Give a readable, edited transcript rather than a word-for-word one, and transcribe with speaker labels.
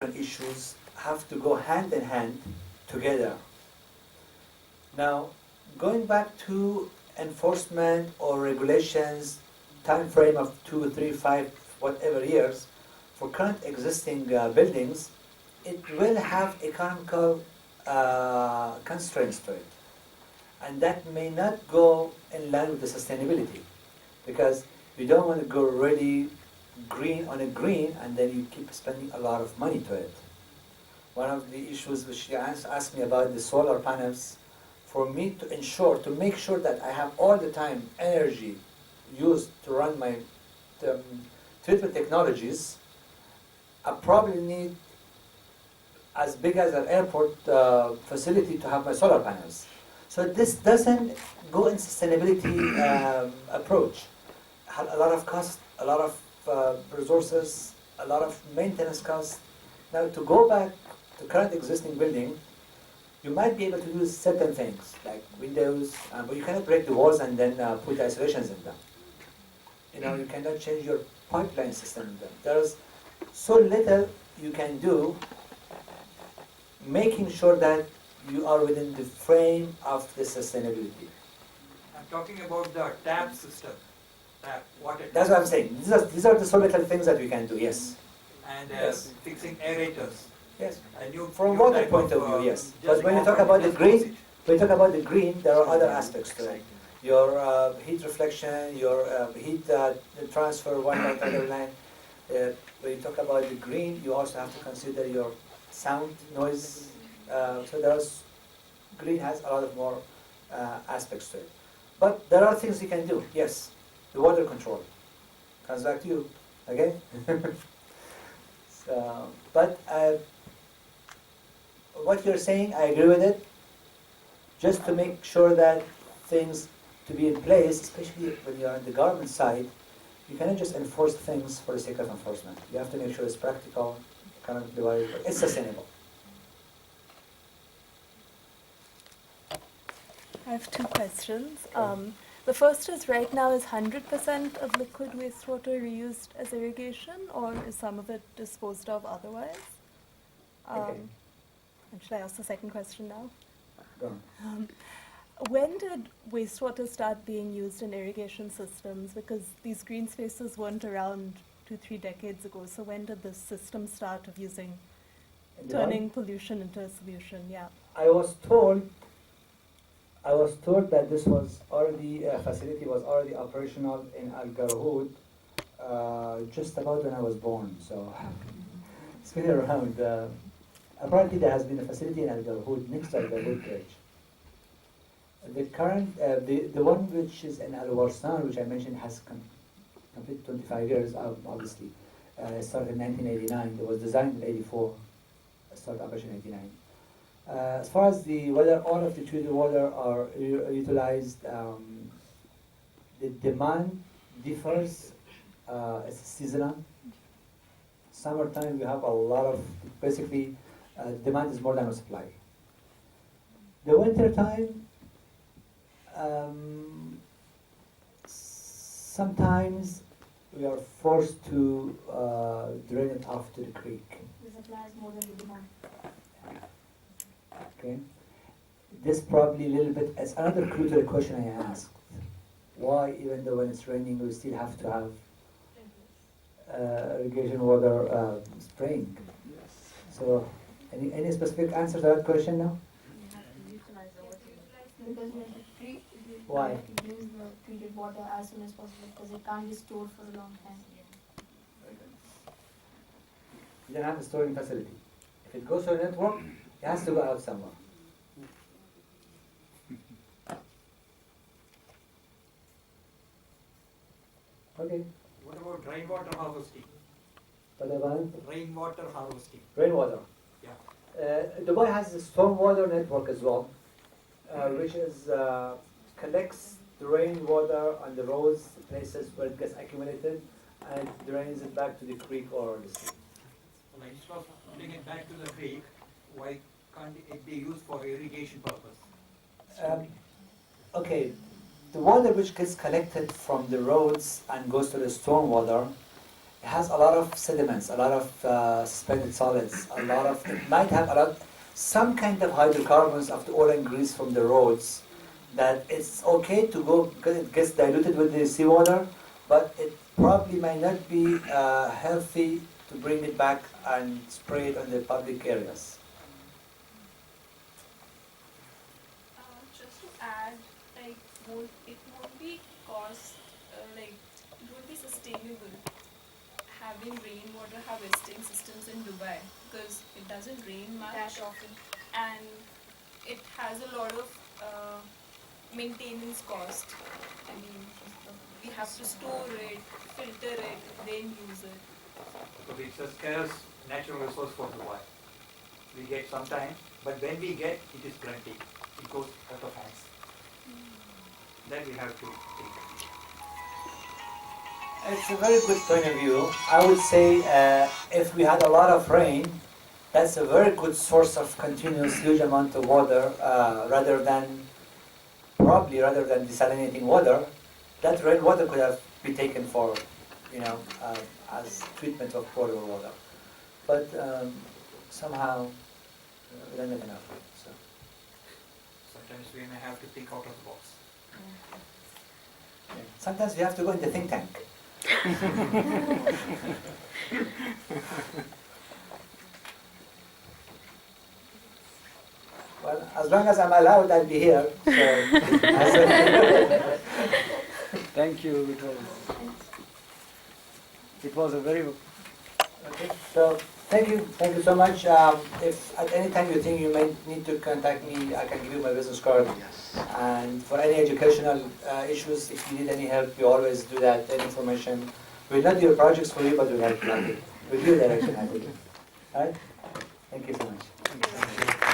Speaker 1: issues have to go hand in hand together. Now, going back to enforcement or regulations, time frame of 2, 3, 5, whatever years, for current existing buildings, it will have economical constraints to it. And that may not go in line with the sustainability, because you don't want to go really green on a green and then you keep spending a lot of money to it. One of the issues which you asked me about the solar panels, for me to ensure, to make sure that I have all the time energy used to run my treatment technologies, I probably need as big as an airport facility to have my solar panels. So this doesn't go in sustainability approach. A lot of cost, a lot of resources, a lot of maintenance costs. Now to go back to current existing building, you might be able to do certain things like windows, but you cannot break the walls and then put isolations in them. You know, you cannot change your pipeline system in them. There's so little you can do, making sure that you are within the frame of the sustainability.
Speaker 2: I'm talking about the tap system. Water tap.
Speaker 1: That's what I'm saying. These are the so little things that we can do, yes.
Speaker 2: And
Speaker 1: Yes.
Speaker 2: fixing aerators.
Speaker 1: Yes.
Speaker 2: And
Speaker 1: From water point of view, yes. But when you talk about the green, there are other aspects to it. Your heat reflection, your heat transfer, one line to other line. When you talk about the green, you also have to consider your sound, noise. So green has a lot of more aspects to it. But there are things you can do, yes. The water control comes back to you, okay? So, but what you're saying, I agree with it. Just to make sure that things to be in place, especially when you're on the government side, you cannot just enforce things for the sake of enforcement. You have to make sure it's practical, economically viable, it's sustainable.
Speaker 3: I have two questions. The first is, right now, is 100% of liquid wastewater reused as irrigation, or is some of it disposed of otherwise?
Speaker 1: Okay.
Speaker 3: And should I ask the second question now?
Speaker 1: Go on.
Speaker 3: When did wastewater start being used in irrigation systems? Because these green spaces weren't around 2-3 decades ago. So when did the system start of turning pollution into a solution? Yeah.
Speaker 1: I was told that this was already facility was already operational in Al Garhoud just about when I was born. So it's been around. Apparently, there has been a facility in Al Garhoud next to Al Garhoud Bridge. The current, the one which is in Al Warsan, which I mentioned, has completed 25 years. Obviously, started in 1989. It was designed in '84. Started operation in '89. As far as whether all of the treated water are utilized, the demand differs. It's seasonal. Summertime, you have a lot of, basically, demand is more than supply. The winter time, sometimes we are forced to drain it off to the creek.
Speaker 4: The supply is more than the demand.
Speaker 1: Okay, this probably a little bit, it's another clue to the question I asked. Why, even though when it's raining, we still have to have irrigation water spraying?
Speaker 4: Yes.
Speaker 1: So, any specific answer to that question now?
Speaker 4: You have to utilize the water. Because you have to
Speaker 1: Why?
Speaker 4: use the treated water as soon as possible, because it can't be stored for a long time.
Speaker 1: You don't have a storing facility. If it goes to a network, it has to go out somewhere. Okay.
Speaker 2: What about rainwater harvesting?
Speaker 1: What about
Speaker 2: Rainwater harvesting.
Speaker 1: rainwater?
Speaker 2: Yeah.
Speaker 1: Dubai has a stormwater network as well, which is collects the rainwater on the roads, places where it gets accumulated, and drains it back to the creek or the sea.
Speaker 2: Well, instead of putting it back to the creek, why can't it be used for irrigation purpose?
Speaker 1: Okay, the water which gets collected from the roads and goes to the stormwater has a lot of sediments, a lot of suspended solids, it might have some kind of hydrocarbons of the oil and grease from the roads, that it's okay to go because it gets diluted with the seawater, but it probably might not be healthy to bring it back and spray it on the public areas.
Speaker 5: Just to add, like, it won't be it won't be sustainable having rainwater harvesting systems in Dubai, because it doesn't rain much
Speaker 4: That often.
Speaker 5: and it has a lot of maintenance cost. I mean, we have to store it, filter it, then use it.
Speaker 2: So it's a scarce natural resource for Dubai. We get sometimes, but when we get, it is plenty. It goes out of hands. That we have to take.
Speaker 1: It's a very good point of view. I would say if we had a lot of rain, that's a very good source of continuous huge amount of water rather than desalinating water. That rainwater could have been taken for, as treatment of potable water. But somehow we don't have enough. So.
Speaker 2: Sometimes we may have to think out of the box.
Speaker 1: Yeah. Sometimes we have to go in the think tank. Well, as long as I'm allowed, I'll be here. So,
Speaker 6: Thank you. It was a very.
Speaker 1: okay. So thank you so much. If at any time you think you may need to contact me, I can give you my business card. And for any educational issues, if you need any help, you always do that. Any information, we'll not do your projects for you, but we'll help you. We'll give you direction. All right. Thank you so much.